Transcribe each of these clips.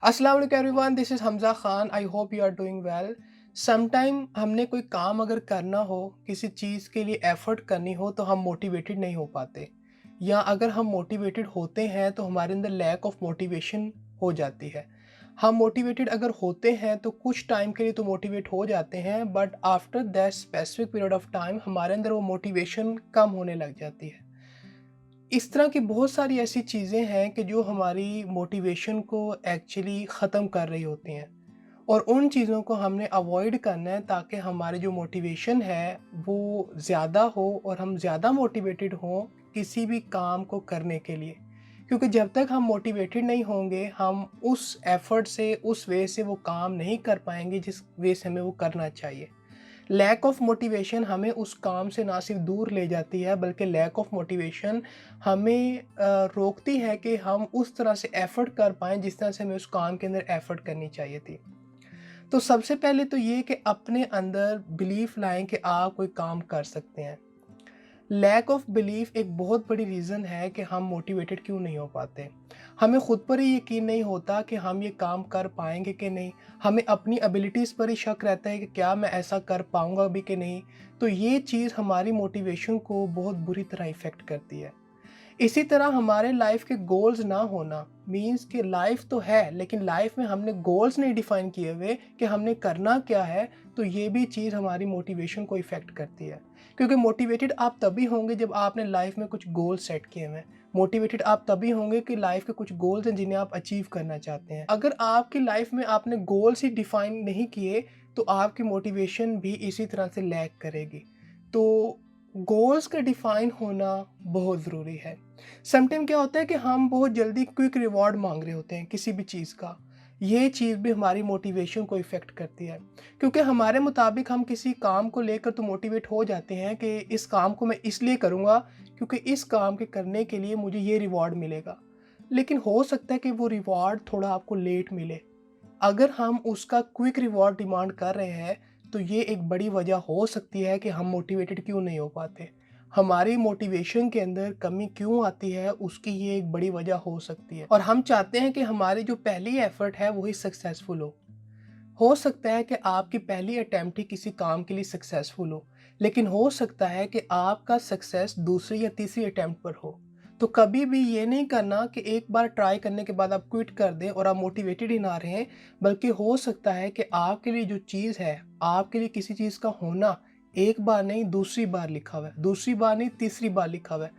अस्सलाम वालेकुम everyone, this is Hamza Khan. I hope you are doing well. Sometime हमने कोई काम अगर करना हो, किसी चीज़ के लिए एफ़र्ट करनी हो तो हम मोटिवेटेड नहीं हो पाते, या अगर हम मोटिवेटेड होते हैं तो हमारे अंदर लैक ऑफ मोटिवेशन हो जाती है। हम मोटिवेटेड अगर होते हैं तो कुछ टाइम के लिए तो मोटिवेट हो जाते हैं, but after that specific period of time हमारे अंदर वो मोटिवेशन कम होने लग जाती है। इस तरह की बहुत सारी ऐसी चीज़ें हैं कि जो हमारी मोटिवेशन को एक्चुअली ख़त्म कर रही होती हैं, और उन चीज़ों को हमने अवॉइड करना है ताकि हमारी जो मोटिवेशन है वो ज़्यादा हो और हम ज़्यादा मोटिवेटेड हों किसी भी काम को करने के लिए। क्योंकि जब तक हम मोटिवेटेड नहीं होंगे, हम उस एफ़र्ट से, उस वे से वो काम नहीं कर पाएँगे जिस वे से हमें वो करना चाहिए। लैक ऑफ मोटिवेशन हमें उस काम से ना सिर्फ दूर ले जाती है, बल्कि लैक ऑफ मोटिवेशन हमें रोकती है कि हम उस तरह से एफ़र्ट कर पाएँ जिस तरह से हमें उस काम के अंदर एफ़र्ट करनी चाहिए थी। तो सबसे पहले तो ये कि अपने अंदर बिलीफ लाएँ कि आप कोई काम कर सकते हैं। लैक ऑफ बिलीफ एक बहुत बड़ी रीज़न है कि हम मोटिवेटेड क्यों नहीं हो पाते। हमें खुद पर ही यकीन नहीं होता कि हम ये काम कर पाएँगे कि नहीं। हमें अपनी एबिलिटीज़ पर ही शक रहता है कि क्या मैं ऐसा कर पाऊँगा भी कि नहीं। तो ये चीज़ हमारी मोटिवेशन को बहुत बुरी तरह इफ़ेक्ट करती है। इसी तरह हमारे लाइफ के गोल्स ना होना मीन्स कि लाइफ तो है, लेकिन लाइफ में हमने गोल्स नहीं डिफाइन किए हुए कि हमने करना क्या है। तो ये भी चीज़ हमारी मोटिवेशन को इफ़ेक्ट करती है, क्योंकि मोटिवेटेड आप तभी होंगे जब आपने लाइफ में कुछ गोल सेट किए हुए हैं। मोटिवेटेड आप तभी होंगे कि लाइफ के कुछ गोल्स हैं जिन्हें आप अचीव करना चाहते हैं। अगर आपकी लाइफ में आपने गोल्स ही डिफाइन नहीं किए तो आपकी मोटिवेशन भी इसी तरह से लैग करेगी। तो गोल्स का डिफाइन होना बहुत ज़रूरी है। समटाइम क्या होता है कि हम बहुत जल्दी क्विक रिवॉर्ड मांग रहे होते हैं किसी भी चीज़ का। ये चीज़ भी हमारी मोटिवेशन को इफ़ेक्ट करती है, क्योंकि हमारे मुताबिक हम किसी काम को लेकर तो मोटिवेट हो जाते हैं कि इस काम को मैं इसलिए करूँगा क्योंकि इस काम के करने के लिए मुझे ये रिवॉर्ड मिलेगा। लेकिन हो सकता है कि वो रिवॉर्ड थोड़ा आपको लेट मिले। अगर हम उसका क्विक रिवॉर्ड डिमांड कर रहे हैं, तो ये एक बड़ी वजह हो सकती है कि हम मोटिवेटेड क्यों नहीं हो पाते। हमारी मोटिवेशन के अंदर कमी क्यों आती है, उसकी ये एक बड़ी वजह हो सकती है, और हम चाहते हैं कि हमारी जो पहली एफर्ट है वही सक्सेसफुल हो। हो सकता है कि आपकी पहली अटेम्प्ट ही किसी काम के लिए सक्सेसफुल हो, लेकिन हो सकता है कि आपका सक्सेस दूसरी या तीसरी अटेम्प्ट पर हो। तो कभी भी ये नहीं करना कि एक बार ट्राई करने के बाद आप क्विट कर दें और आप मोटिवेटेड ही ना रहें, बल्कि हो सकता है कि आपके लिए जो चीज़ है, आपके लिए किसी चीज़ का होना एक बार नहीं दूसरी बार लिखा हुआ है, दूसरी बार नहीं तीसरी बार लिखा हुआ है।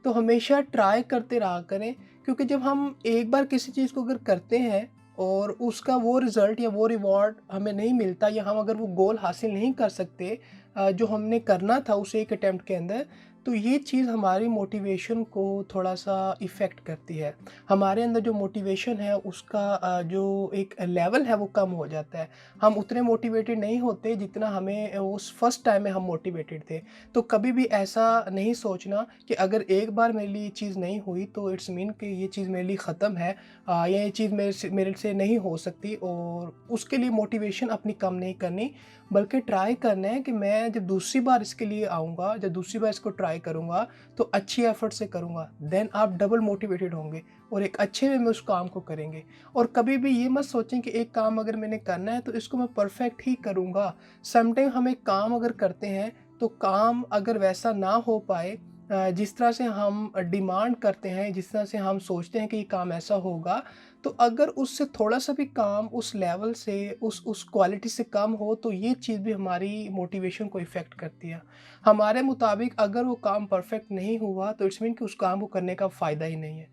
तो हमेशा ट्राई करते रहा करें, क्योंकि जब हम एक बार किसी चीज़ को अगर करते हैं और उसका वो रिज़ल्ट या वो रिवॉर्ड हमें नहीं मिलता, या हम अगर वो गोल हासिल नहीं कर सकते जो हमने करना था उस एक अटेम्प्ट के अंदर, तो ये चीज़ हमारी मोटिवेशन को थोड़ा-सा इफ़ेक्ट करती है। हमारे अंदर जो मोटिवेशन है उसका जो एक लेवल है वो कम हो जाता है। हम उतने मोटिवेटेड नहीं होते जितना हमें उस फर्स्ट टाइम में हम मोटिवेटेड थे। तो कभी भी ऐसा नहीं सोचना कि अगर एक बार मेरे लिए ये चीज़ नहीं हुई तो इट्स मीन कि ये चीज़ मेरे लिए ख़त्म है, या ये चीज़ मेरे से नहीं हो सकती, और उसके लिए मोटिवेशन अपनी कम नहीं करनी, बल्कि ट्राई करना है कि मैं जब दूसरी बार इसके लिए आऊँगा, जब दूसरी बार इसको ट्राई करूँगा तो अच्छी एफ़र्ट से करूँगा, देन आप डबल मोटिवेटेड होंगे और एक अच्छे वे में उस काम को करेंगे। और कभी भी ये मत सोचें कि एक काम अगर मैंने करना है तो इसको मैं परफ़ेक्ट ही करूँगा। समटाइम हम एक काम अगर करते हैं तो काम अगर वैसा ना हो पाए जिस तरह से हम डिमांड करते हैं, जिस तरह से हम सोचते हैं कि ये काम ऐसा होगा, तो अगर उससे थोड़ा-सा भी काम उस लेवल से, उस क्वालिटी से कम हो, तो ये चीज़ भी हमारी मोटिवेशन को इफ़ेक्ट करती है। हमारे मुताबिक अगर वो काम परफ़ेक्ट नहीं हुआ, तो इट्स मीन कि उस काम को करने का फ़ायदा ही नहीं है।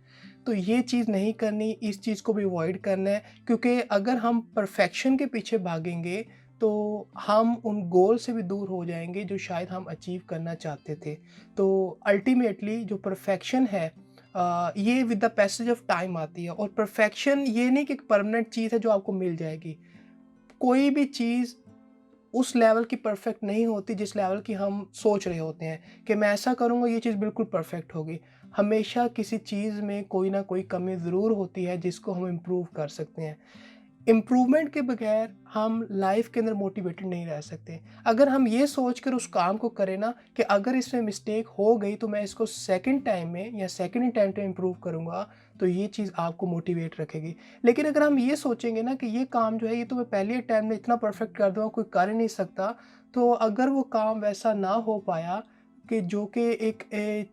तो ये चीज़ नहीं करनी, इस चीज़ को भी अवॉइड करना है, क्योंकि अगर हम परफ़ेक्शन के पीछे भागेंगे, तो हम उन गोल से भी दूर हो जाएँगे जो शायद हम अचीव करना चाहते थे। तो अल्टीमेटली जो परफेक्शन है ये with the passage of time आती है, और परफेक्शन ये नहीं कि एक परमानेंट चीज़ है जो आपको मिल जाएगी। कोई भी चीज़ उस लेवल की परफेक्ट नहीं होती जिस लेवल की हम सोच रहे होते हैं कि मैं ऐसा करूँगा ये चीज़ बिल्कुल परफेक्ट होगी। हमेशा किसी चीज़ में कोई ना कोई कमी ज़रूर होती है जिसको हम इम्प्रूव कर सकते हैं। इम्प्रूवमेंट के बगैर हम लाइफ के अंदर मोटिवेटेड नहीं रह सकते। अगर हम ये सोच कर उस काम को करें ना कि अगर इसमें मिस्टेक हो गई तो मैं इसको सेकंड टाइम में या सेकंड अटेम्प्ट में इम्प्रूव करूँगा, तो ये चीज़ आपको मोटिवेट रखेगी। लेकिन अगर हम ये सोचेंगे ना कि ये काम जो है ये तो मैं पहले अटेम्प्ट में इतना परफेक्ट कर दूँगा, कोई कर ही नहीं सकता, तो अगर वो काम वैसा ना हो पाया कि जो कि एक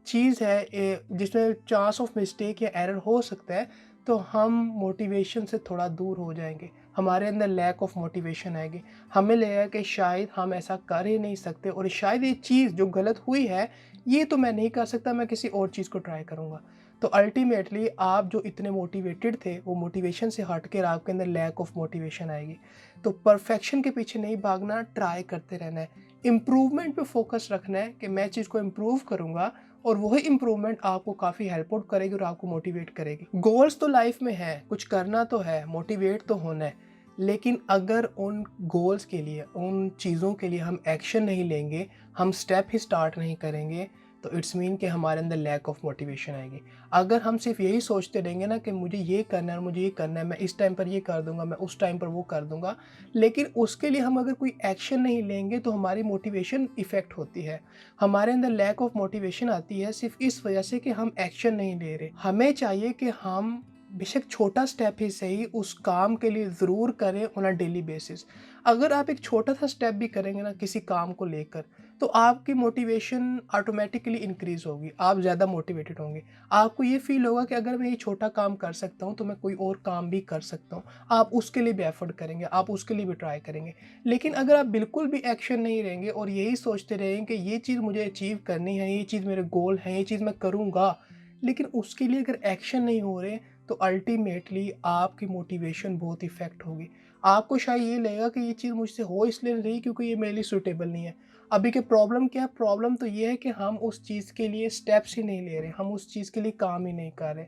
चीज़ है जिसमें चांस ऑफ मिस्टेक या एरर हो सकता है, तो हम मोटिवेशन से थोड़ा दूर हो जाएँगे। हमारे अंदर लैक ऑफ मोटिवेशन आएगी। हमें लगेगा कि शायद हम ऐसा कर ही नहीं सकते और शायद ये चीज़ जो गलत हुई है, ये तो मैं नहीं कर सकता, मैं किसी और चीज़ को ट्राई करूँगा। तो अल्टीमेटली आप जो इतने मोटिवेटेड थे, वो मोटिवेशन से हट कर आपके अंदर लैक ऑफ मोटिवेशन आएगी। तो परफेक्शन के पीछे नहीं भागना, ट्राई करते रहना है। इम्प्रूवमेंट पे फ़ोकस रखना है कि मैं चीज़ को इम्प्रूव करूँगा और वही इम्प्रूवमेंट आपको काफ़ी हेल्प आउट करेगी और आपको मोटिवेट करेगी। गोल्स तो लाइफ में हैं, कुछ करना तो है, मोटिवेट तो होना है, लेकिन अगर उन गोल्स के लिए, उन चीज़ों के लिए हम एक्शन नहीं लेंगे, हम स्टेप ही स्टार्ट नहीं करेंगे, तो इट्स मीन कि हमारे अंदर लैक ऑफ मोटिवेशन आएगी। अगर हम सिर्फ यही सोचते रहेंगे ना कि मुझे ये करना है और मुझे ये करना है, मैं इस टाइम पर ये कर दूँगा, मैं उस टाइम पर वो कर दूँगा, लेकिन उसके लिए हम अगर कोई एक्शन नहीं लेंगे तो हमारी मोटिवेशन इफ़ेक्ट होती है। हमारे अंदर लैक ऑफ मोटिवेशन आती है सिर्फ इस वजह से कि हम एक्शन नहीं ले रहे। हमें चाहिए कि हम बेशक छोटा स्टेप ही सही उस काम के लिए ज़रूर करें ऑन अ डेली बेसिस। अगर आप एक छोटा सा स्टेप भी करेंगे ना किसी काम को लेकर, तो आपकी मोटिवेशन ऑटोमेटिकली इंक्रीज़ होगी, आप ज़्यादा मोटिवेटेड होंगे। आपको ये फ़ील होगा कि अगर मैं ये छोटा काम कर सकता हूँ तो मैं कोई और काम भी कर सकता हूँ। आप उसके लिए भी एफ़र्ट करेंगे, आप उसके लिए भी ट्राई करेंगे। लेकिन अगर आप बिल्कुल भी एक्शन नहीं लेंगे और यही सोचते रहेंगे कि ये चीज़ मुझे अचीव करनी है, ये चीज़ मेरे गोल हैं, ये चीज़ मैं करूँगा, लेकिन उसके लिए अगर एक्शन नहीं हो रहे, तो अल्टीमेटली आपकी मोटिवेशन बहुत इफ़ेक्ट होगी। आपको शायद ये लगेगा कि ये चीज़ मुझसे हो इसलिए नहीं रही क्योंकि ये मेरे लिए सूटेबल नहीं है। अभी की प्रॉब्लम क्या है? प्रॉब्लम तो ये है कि हम उस चीज़ के लिए स्टेप्स ही नहीं ले रहे, हम उस चीज़ के लिए काम ही नहीं कर रहे।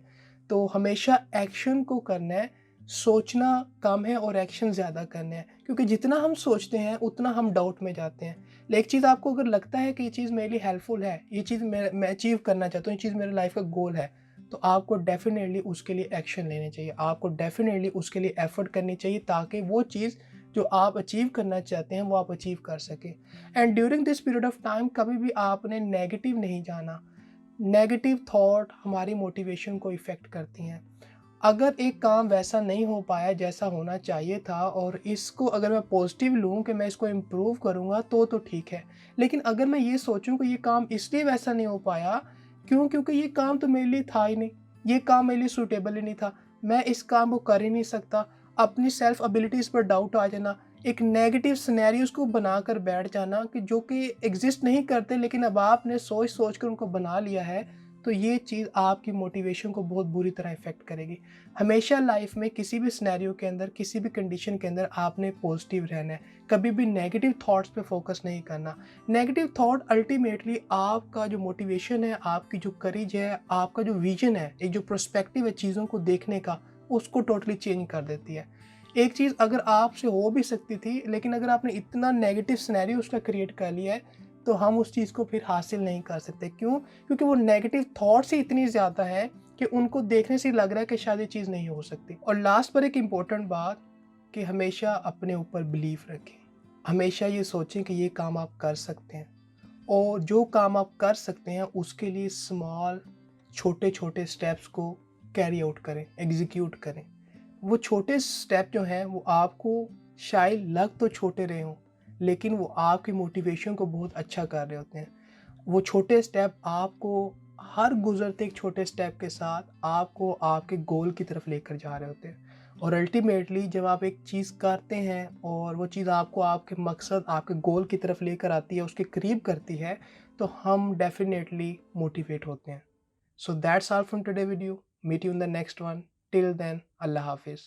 तो हमेशा एक्शन को करना है, सोचना कम है और एक्शन ज़्यादा करने हैं, क्योंकि जितना हम सोचते हैं उतना हम डाउट में जाते हैं। लेकिन एक चीज़ आपको अगर लगता है कि ये चीज़ मेरे लिए हेल्पफुल है, ये चीज़ मैं अचीव करना चाहता हूँ, ये चीज़ मेरे लाइफ का गोल है, तो आपको डेफ़िनेटली उसके लिए एक्शन लेने चाहिए। आपको डेफ़िनेटली उसके लिए एफ़र्ट करनी चाहिए ताकि वो चीज़ जो आप अचीव करना चाहते हैं वो आप अचीव कर सकें। And during this period of time कभी भी आपने नेगेटिव नहीं जाना। नेगेटिव थॉट हमारी मोटिवेशन को इफ़ेक्ट करती हैं। अगर एक काम वैसा नहीं हो पाया जैसा होना चाहिए था और इसको अगर मैं पॉजिटिव लूँ कि मैं इसको इम्प्रूव करूँगा तो ठीक है। लेकिन अगर मैं ये सोचूँ कि ये काम इसलिए वैसा नहीं हो पाया, क्यों? क्योंकि ये काम तो मेरे लिए था ही नहीं, ये काम मेरे लिए सूटेबल ही नहीं था, मैं इस काम को कर ही नहीं सकता। अपनी सेल्फ एबिलिटीज़ पर डाउट आ जाना, एक नेगेटिव सिनेरियोज़ को बनाकर बैठ जाना कि जो कि एग्ज़िस्ट नहीं करते, लेकिन अब आपने सोच-सोच कर उनको बना लिया है, तो ये चीज़ आपकी मोटिवेशन को बहुत बुरी तरह इफ़ेक्ट करेगी। हमेशा लाइफ में किसी भी सिनेरियो के अंदर, किसी भी कंडीशन के अंदर आपने पॉजिटिव रहना है, कभी भी नेगेटिव थॉट्स पे फोकस नहीं करना। नेगेटिव थॉट अल्टीमेटली आपका जो मोटिवेशन है, आपकी जो करेज है, आपका जो विजन है, एक जो पर्सपेक्टिव है चीज़ों को देखने का, उसको टोटली चेंज कर देती है। एक चीज़ अगर आपसे हो भी सकती थी, लेकिन अगर आपने इतना नेगेटिव सिनेरियो उसका क्रिएट कर लिया है, तो हम उस चीज़ को फिर हासिल नहीं कर सकते। क्यों? क्योंकि वो नेगेटिव थॉट्स ही इतनी ज़्यादा है कि उनको देखने से लग रहा है कि शायद ये चीज़ नहीं हो सकती। और लास्ट पर एक इम्पोर्टेंट बात कि हमेशा अपने ऊपर बिलीव रखें। हमेशा ये सोचें कि ये काम आप कर सकते हैं और जो काम आप कर सकते हैं उसके लिए स्मॉल छोटे-छोटे स्टेप्स को कैरी आउट करें, एग्ज़ीक्यूट करें। वो छोटे स्टेप जो हैं वो आपको शायद लग तो छोटे रहे हों, लेकिन वो आपकी मोटिवेशन को बहुत अच्छा कर रहे होते हैं। वो छोटे स्टेप आपको हर गुज़रते एक छोटे स्टेप के साथ आपको आपके गोल की तरफ लेकर जा रहे होते हैं। और अल्टीमेटली जब आप एक चीज़ करते हैं और वो चीज़ आपको आपके मकसद, आपके गोल की तरफ लेकर आती है, उसके करीब करती है, तो हम डेफ़िनेटली मोटिवेट होते हैं। So that's all from today video. Meet you in the next one. Till then, अल्लाह हाफ़िज़।